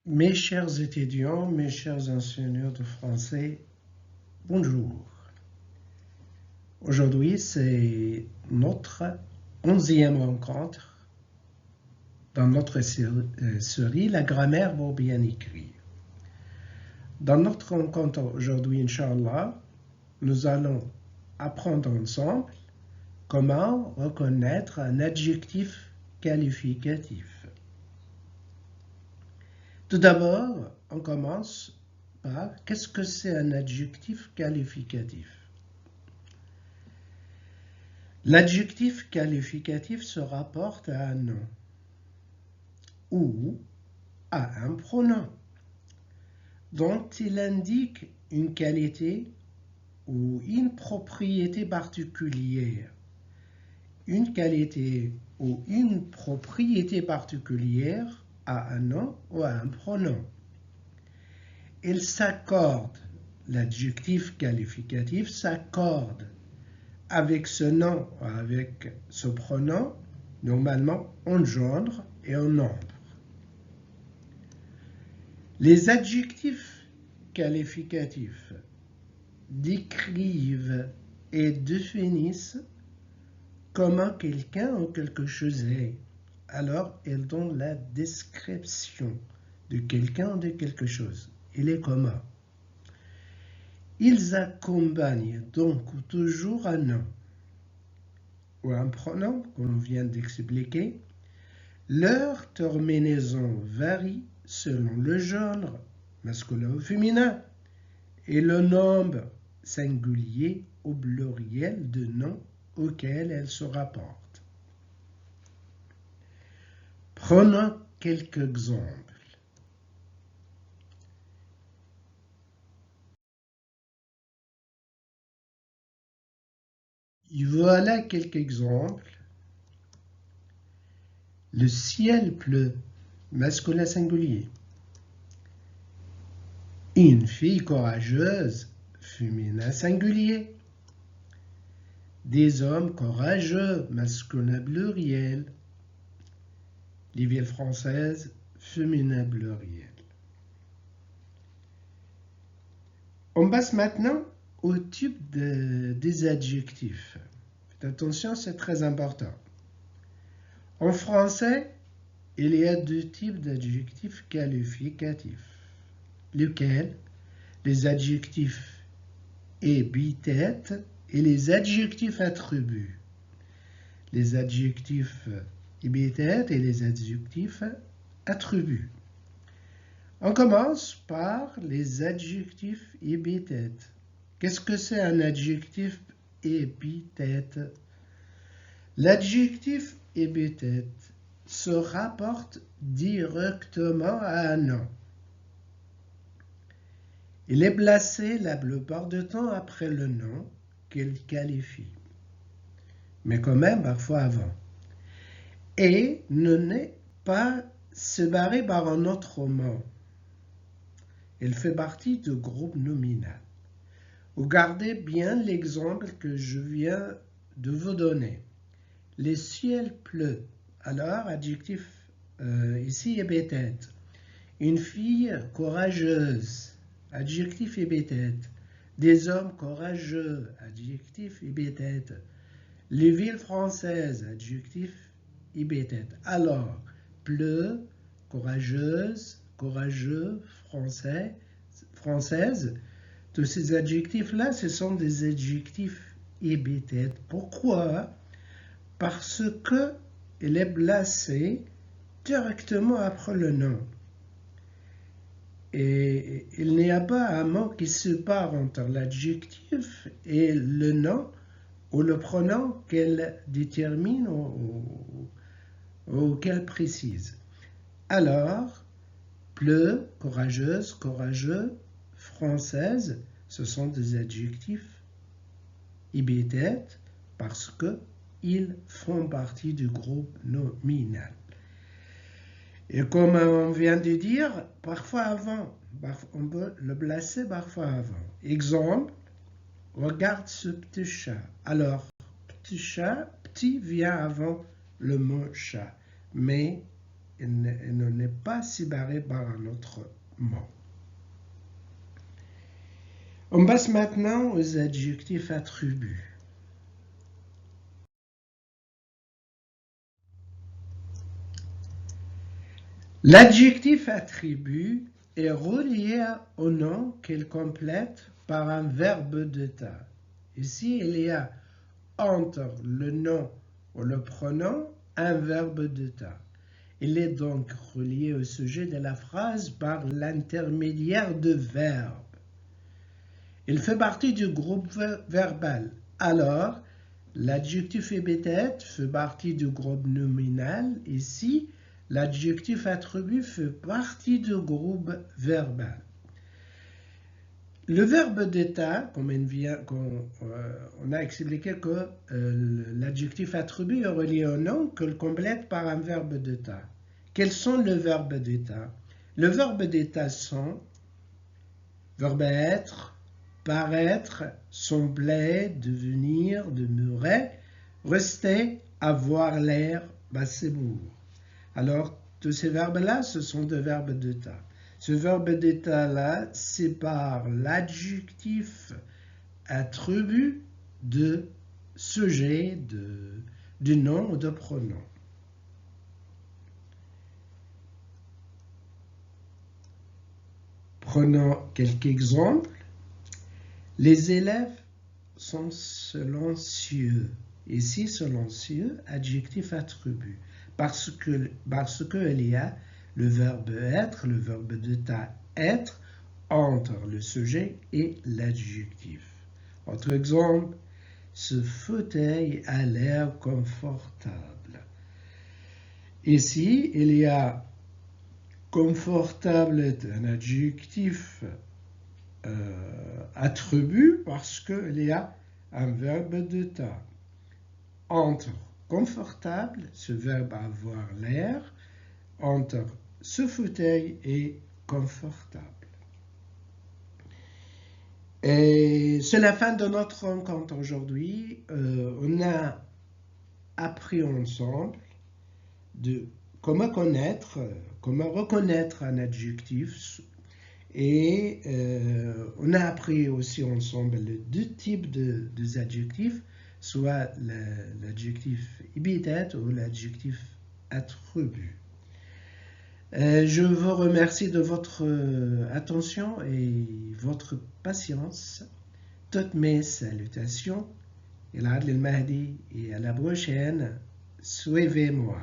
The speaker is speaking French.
Mes chers étudiants, mes chers enseignants de français, bonjour. Aujourd'hui, c'est notre 11e rencontre dans notre série La grammaire pour bien écrire. Dans notre rencontre aujourd'hui, Inch'Allah, nous allons apprendre ensemble comment reconnaître un adjectif qualificatif. Tout d'abord, on commence par qu'est-ce que c'est un adjectif qualificatif? L'adjectif qualificatif se rapporte à un nom ou à un pronom dont il indique une qualité ou une propriété particulière. Une qualité ou une propriété particulière à un nom ou à un pronom. Il s'accorde, l'adjectif qualificatif s'accorde avec ce nom ou avec ce pronom, normalement en genre et en nombre. Les adjectifs qualificatifs décrivent et définissent comment quelqu'un ou quelque chose est. Alors, ils donnent la description de quelqu'un ou de quelque chose. Il est comment? Ils accompagnent donc toujours un nom ou un pronom, comme on vient d'expliquer. Leur terminaison varie selon le genre, masculin ou féminin, et le nombre singulier ou pluriel de noms auxquels elles se rapportent. Prenons quelques exemples. Voilà quelques exemples. Le ciel pleut, masculin singulier. Une fille courageuse, féminin singulier. Des hommes courageux, masculin pluriel. Les villes françaises, féminin pluriel. On passe maintenant au type des adjectifs. Faites attention, c'est très important. En français, il y a deux types d'adjectifs qualificatifs. Lesquels? Les adjectifs épithètes et les adjectifs attributs. Les adjectifs épithètes et les adjectifs attributs. On commence par les adjectifs épithètes. Qu'est-ce que c'est un adjectif épithète? L'adjectif épithète se rapporte directement à un nom. Il est placé la plupart du temps après le nom qu'il qualifie, mais quand même parfois avant. Et ne n'est pas séparé par un autre mot. Il fait partie du groupe nominal. Regardez bien l'exemple que je viens de vous donner. Le ciel pleut. Alors, adjectif ici épithète. Une fille courageuse. Adjectif épithète. Des hommes courageux. Adjectif épithète. Les villes françaises. Adjectif épithète. Alors, pleut, courageuse, courageux, français, française. Tous ces adjectifs-là, ce sont des adjectifs épithètes. Pourquoi? Parce qu'il est placé directement après le nom. Et il n'y a pas un mot qui sépare entre l'adjectif et le nom ou le pronom qu'elle détermine ou qu'elle précise. Alors, pleut, courageuse, courageux, française, ce sont des adjectifs épithètes parce qu'ils font partie du groupe nominal. Et comme on vient de dire, parfois avant, on peut le placer parfois avant. Exemple, regarde ce petit chat. Alors, petit chat, petit vient avant le mot chat. Mais il n'est pas séparé par un autre mot. On passe maintenant aux adjectifs attributs. L'adjectif attribut est relié au nom qu'il complète par un verbe d'état. Ici, il y a entre le nom ou le pronom un verbe d'état. Il est donc relié au sujet de la phrase par l'intermédiaire de verbes. Il fait partie du groupe verbal. Alors, l'adjectif épithète fait partie du groupe nominal. Ici, l'adjectif attribut fait partie du groupe verbal. Le verbe d'état, comme on a expliqué que l'adjectif attribut est relié au nom que le complète par un verbe d'état. Quels sont les verbes d'état? Les verbes d'état sont verbe être, paraître, sembler, devenir, demeurer, rester, avoir l'air, c'est beau. Alors, tous ces verbes-là, ce sont des verbes d'état. Ce verbe d'état-là sépare l'adjectif attribut de sujet, de nom ou de pronom. Prenons quelques exemples. Les élèves sont silencieux. Ici, silencieux, adjectif attribut. Parce qu'il y a le verbe être, le verbe d'état être, entre le sujet et l'adjectif. Autre exemple, ce fauteuil a l'air confortable. Ici, il y a confortable est un adjectif attribut parce qu'il y a un verbe d'état. Entre confortable, ce verbe avoir l'air, entre ce fauteuil et confortable. Et c'est la fin de notre rencontre aujourd'hui. On a appris ensemble de comment reconnaître un adjectif. Et on a appris aussi ensemble les deux types d'adjectifs, soit l'adjectif épithète ou l'adjectif attribut. Je vous remercie de votre attention et votre patience. Toutes mes salutations. El Adl El Mahdi et à la prochaine. Suivez-moi.